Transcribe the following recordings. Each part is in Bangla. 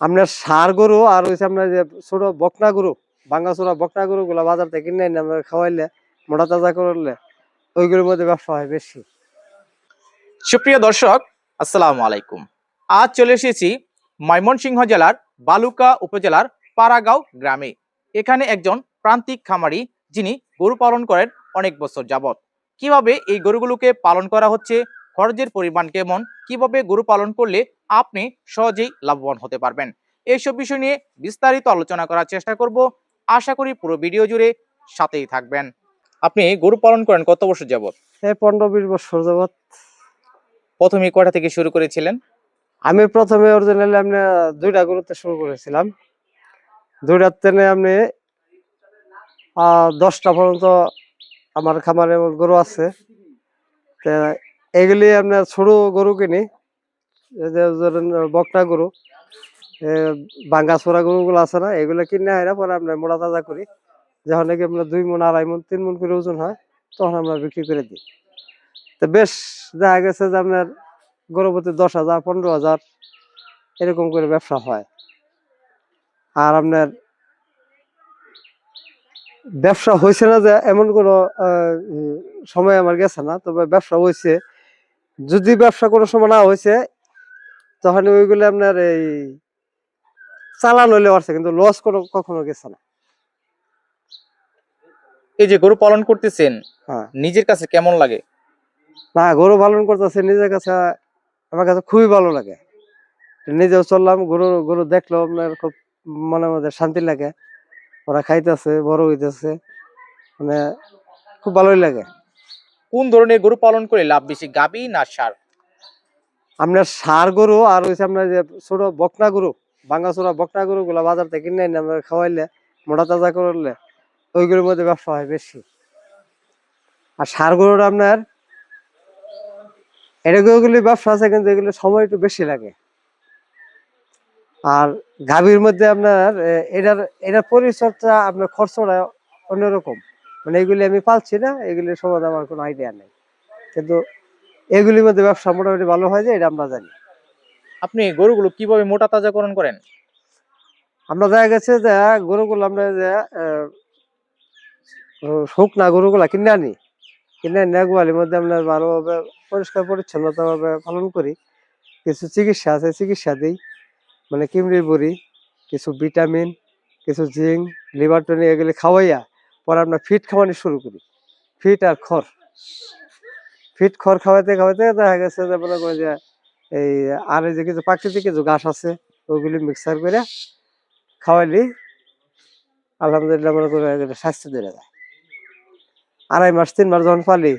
আপনার ষাঁড় গরু আর হচ্ছে আপনার যে ছোট বকনা গরু, ভাঙ্গাচোরা বকনা গরু গুলা বাজার থেকে কিনে এনে আমরা খাওয়াইলে, মোটা তাজা করলে ওইগুলোর মধ্যে ব্যবসা হয় বেশি। সুপ্রিয় দর্শক, আসসালামু আলাইকুম। আজ চলে এসেছি ময়মনসিংহ জেলার বালুকা উপজেলার পাড়াগাঁও গ্রামে। এখানে একজন প্রান্তিক খামারি, যিনি গরু পালন করেন অনেক বছর যাবত। কিভাবে এই গরুগুলোকে পালন করা হচ্ছে, খরচের পরিমাণ কেমন, কিভাবে গরু পালন করলে আপনি সহজেই লাভবান হতে পারবেন, এইসব বিষয় নিয়ে বিস্তারিত আলোচনা করার চেষ্টা করব। আশা করি পুরো ভিডিও জুড়ে সাথেই থাকবেন। আপনি গরু পালন করেন কত বছর যাবত? এই 15-20 বছর যাবত। প্রথমে কয়টা থেকে শুরু করেছিলেন? আমি প্রথমে অরিজিনালি আপনি 2টা গরুতে শুরু করেছিলাম। 2টার থেকে আপনি 10টা পর্যন্ত আমার খামারে গরু আছে। তা এগুলি আপনার ছোট গরু কিনি, এই যে ধরেন বকনা গরু, ভাঙ্গাচোরা গরুগুলো আছে না, এগুলো কিনে আইরা পরে আমরা মোটা তাজা করি। যখন নাকি আপনার 2 মণ, 2.5 মণ, 3 মণ করে ওজন হয়, তখন আমরা বিক্রি করে দিই। তো বেশ দেখা গেছে যে আপনার গরু প্রতি 10,000, 15,000 এরকম করে ব্যবসা হয়। আর আপনার ব্যবসা হয়েছে না যে এমন কোনো সময় আমার গেছে না, তবে ব্যবসা হয়েছে। যদি ব্যবসা কোনো সময় না হয়েছে, তখন ওইগুলো আপনার এই চালান হইলে পারছে, কিন্তু লস কখনো গেছে না। এই যে গরু পালন করতেছেন, হ্যাঁ, নিজের কাছে কেমন লাগে? না গরু পালন করতেছে নিজের কাছে, আমার কাছে খুবই ভালো লাগে। নিজেও চললাম, গরু গরু দেখলো আপনার খুব মনের মধ্যে শান্তি লাগে। ওরা খাইতেছে, বড় হইতেছে, মানে খুব ভালোই লাগে। কোন ধরনের গরু পালন করে লাভ বেশি, গাবি না ষাঁড়? আপনার ষাঁড় গরু আর হচ্ছে আপনার যে ছোট বকনা গরু, ভাঙ্গাচোরা বকনা গরু গুলা বাজার থেকে কিনে এনে আমরা খাওয়াইলে, মোটা তাজা করলে ওইগুলোর মধ্যে ব্যবসা হয় বেশি। আর ষাঁড় গরুটা আপনার এগুলি ব্যবসা আছে, কিন্তু এগুলো সময় একটু বেশি লাগে। আর গাভীর মধ্যে আপনার এটার পরিচর্যা, আপনার খরচটা অন্যরকম। মানে এগুলি আমি পালছি না, এগুলির সম্বন্ধে আমার কোনো আইডিয়া নেই, কিন্তু এগুলির মধ্যে ব্যবসা মোটামুটি ভালো হয় যে এটা আমরা জানি। আপনি গরুগুলো কিভাবে মোটা তাজাকরণ করেন? আমরা দেখা গেছে যে গরুগুলো আমরা যে শুকনা গরুগুলা কিনে আনি, কিনে এনে গোয়ালির মধ্যে আমরা ভালোভাবে পরিষ্কার পরিচ্ছন্নতা ভাবে পালন করি। কিছু চিকিৎসা আছে, চিকিৎসা দিই, মানে কিমড়ির বড়ি, কিছু ভিটামিন, কিছু জিঙ্ক, লিভার টনিক এগুলি খাওয়াইয়া পরে আমরা ফিট খাওয়ানো শুরু করি। ফিট আর খড়, ফিট খড় খাওয়াইতে খাওয়াইতে দেখা গেছে যে মনে করি যে এই আর এই যে কিছু প্রাকৃতিক কিছু ঘাস আছে, ওইগুলি মিক্সার করে খাওয়াইলি আলহামদুলিল্লাহ মনে করি স্বাস্থ্য ধরে যায়। 2.5 মাস 3 মাস যখন পালি,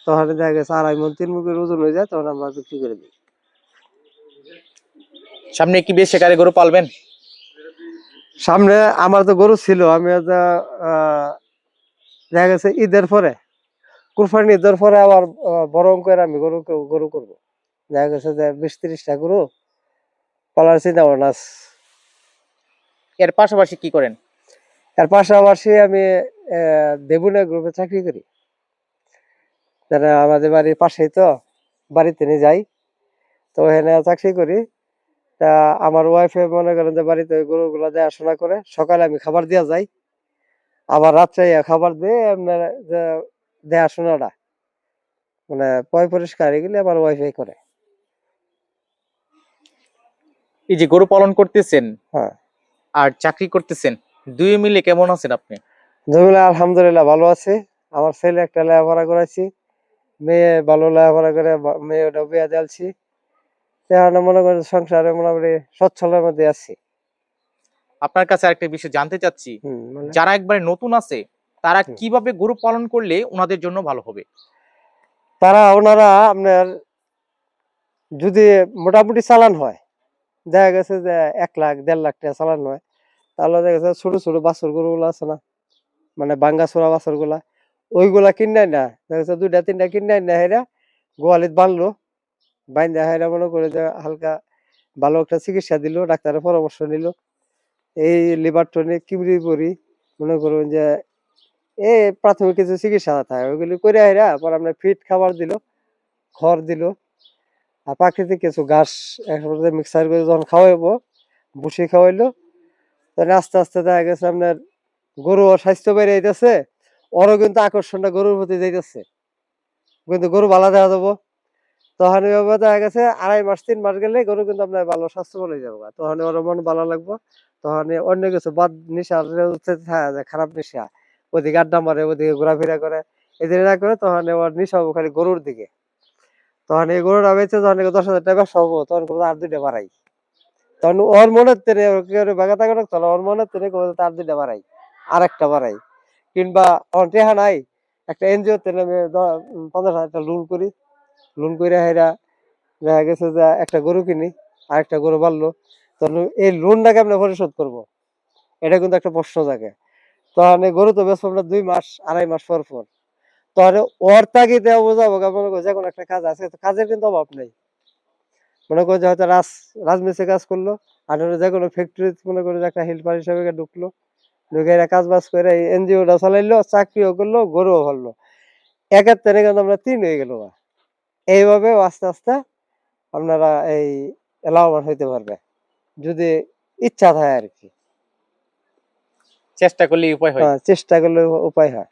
তখন দেখা গেছে 2.5 মণ 3 মণ করে ওজন হয়ে যায়, তখন আমরা বিক্রি করে দিই। সামনে কি বেশ আকারে গরু পালবেন? সামনে আমার তো গরু ছিল, আমি দেখা গেছে ঈদের পরে, কুরবানি ঈদের পরে আবার বড় অঙ্কের আমি গরু করবো। দেখা গেছে যে 20-30টা গরু পালার চিন্তা ভাবনা আছে। এর পাশাপাশি কি করেন? এর পাশাপাশি আমি দেবুনা গ্রুপে চাকরি করি, যারা আমাদের বাড়ির পাশেই, তো বাড়িতে নিয়ে যাই, তো এখানে চাকরি করি। তা আমার ওয়াইফে মনে করেন যে বাড়িতে ওই গরুগুলা দেখাশোনা করে, সকালে আমি খাবার দিয়া যাই, আবার রাত্রে খাবার দিয়ে আপনার যে দেখাশোনাটা, মানে পয় পরিষ্কার এগুলি আমার ওয়াইফাই করে। এই যে গরু পালন করতেছেন হ্যাঁ, আর চাকরি করতেছেন, দুই মিলে কেমন আছেন আপনি? জমিলা আলহামদুলিল্লাহ ভালো আছে। আমার ছেলে একটা লেখাপড়া করাইছি, মেয়ে ভালো লেখাপড়া করে, মেয়ে ওটা বিয়ে দিয়েছি। এখন মনে করেন সংসারে মোটামুটি সচ্ছলের মধ্যে আছি। আপনার কাছে আরেকটা বিষয় জানতে চাচ্ছি, মানে যারা একবারে নতুন আছে, তারা কিভাবে গরু পালন করলে ওনাদের জন্য ভালো হবে? ওনারা আপনার যদি মোটামুটি চালান হয়, দেখা গেছে যে 1 লাখ 1.5 লাখ টাকা চালান হয়, তাহলে দেখা গেছে ছোট ছোট বাছুর গরুগুলো আছে না, মানে বাঙ্গাচোরা বাছুর গুলা, ওইগুলা কিনে না, দেখা গেছে 2টা 3টা কিনে না, হেরা গোয়ালিত বানলো, বাইন্দা হেরা মনে করে যে হালকা ভালো একটা চিকিৎসা দিল, ডাক্তারের পরামর্শ নিল, এই লিভার টনিক, কিমরি বড়ি, মনে করুন যে এই প্রাথমিক কিছু চিকিৎসা থাকে, ওইগুলি করে হেরা পর আপনার ফিট খাবার দিল, খড় দিল, আর প্রাকৃতিক কিছু ঘাস একসাথে মিক্সার করে যখন খাওয়াবো, ভুসি খাওয়াইলো, তাহলে আস্তে আস্তে দেখা গেছে আপনার গরু ওর স্বাস্থ্য বেড়ে যাইতেছে, ওরও কিন্তু আকর্ষণটা গরুর প্রতি যাইতেছে, কিন্তু গরু ভালো দেখা যাবো। তখন এভাবে দেখা গেছে 2.5 মাস 3 মাস গেলে গরু কিন্তু আপনার ভালো স্বাস্থ্যবান হয়ে যাবো, তখন ওর মন ভালো লাগবো। তখন অন্য কিছু বাদ, নেশা খারাপ নেশা, ওদিকে আড্ডা মারে, ওদিকে ঘোরাফেরা করে, এদিকে না করে তখন ওর নেশা হবো খালি গরুর দিকে। তখন এই গরুটা বেচে যখন 10,000 টাকা ব্যবসা হবো, তখন করবো আর 2টা বাড়াই। তখন ওর মনের তেরে বাগা টাকা রাখতো না, ওর মনের তেরে তার 2টা বাড়াই, আর একটা বাড়াই। কিংবা আমার টেহা নাই, একটা এনজিও তে আমি 50,000 টাকা লোন করি, লোন করে হেরা দেখা গেছে যে একটা গরু কিনি, আর একটা গরু বাড়লো, তখন এই লোনটাকে আমরা পরিশোধ করবো, এটা কিন্তু একটা প্রশ্ন জাগে। তখন এই গরু তো বেচবো আমরা 2 মাস 2.5 মাস পর পর। তখন ওর তাগিদে বোঝাবো, মনে করো যে কোনো একটা কাজ আছে, তো কাজের কিন্তু অভাব নেই। মনে করো যে হয়তো রাজমিস্ত্রি কাজ করলো, আর হলো যে কোনো ফ্যাক্টরি মনে করো যে একটা হেল্পার হিসাবে ঢুকলো, ঢুকে এরা কাজ বাজ করে এনজিওটা চালাইলো, চাকরিও করলো, গরুও হলো, একের তেনে কিন্তু আমরা 3 হয়ে গেল। এইভাবে আস্তে আস্তে আপনারা এই লাভবান হইতে পারবে, যদি ইচ্ছা থাকে আর কি। চেষ্টা করলে উপায় হয়। চেষ্টা করলে উপায় হয়।